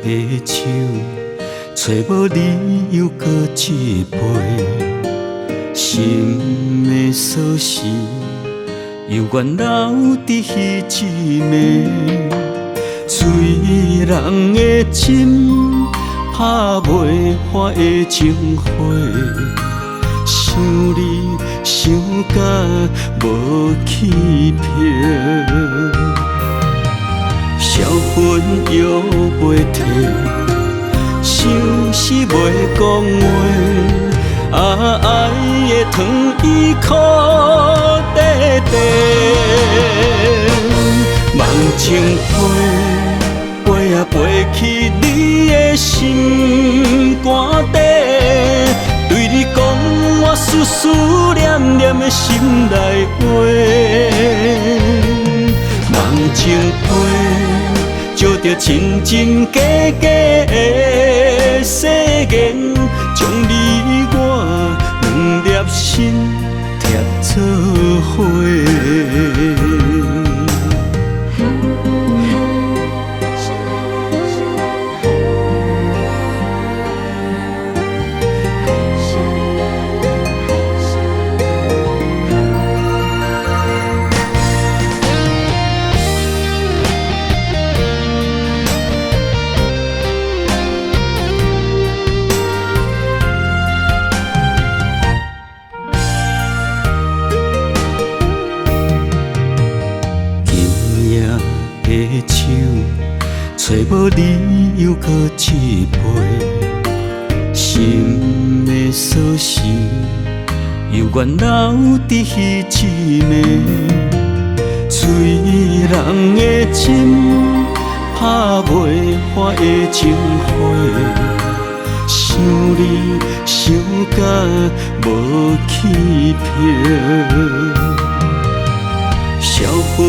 的手，找无理由搁一杯，心的锁匙犹原留伫彼一暝，醉人的心拍袂花的情花，想你想甲无起票。销魂又袂退，想死袂讲话，爱的糖伊苦地地，梦情飞，飞也飞去你的心肝底，对你讲我思思念念的心内话。梦情飞，照着真真假假的誓言，将你我两粒心贴做伙。的手，找无理由搁一杯，心的锁匙犹原留伫彼一暝，醉人的心拍袂花的情花，想你想甲无起票。销魂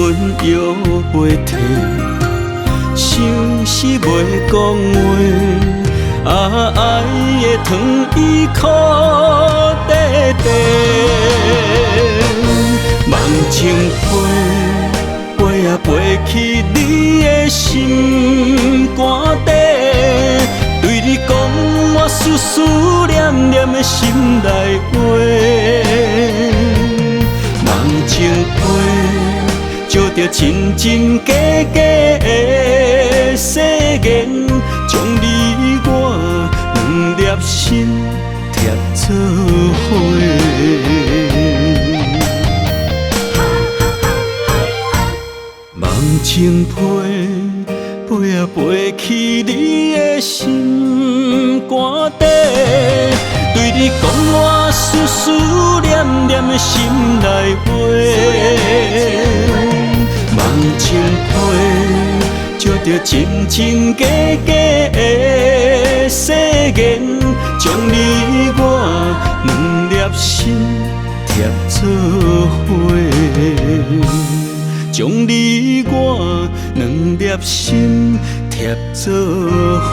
又袂退，想死袂讲话，爱的糖伊苦地地，梦情飞，飞也飞去你的心肝底，对你讲我思思念念的心内话。梦情飞，照着真真假假的誓言，将你我两粒心贴做伙。梦情飞，飞也飞去你的心肝底，对你讲我思思念念的心内话。梦情飞，照着真真假假的誓言，将你我两粒心贴做伙，将你我两粒心贴做伙。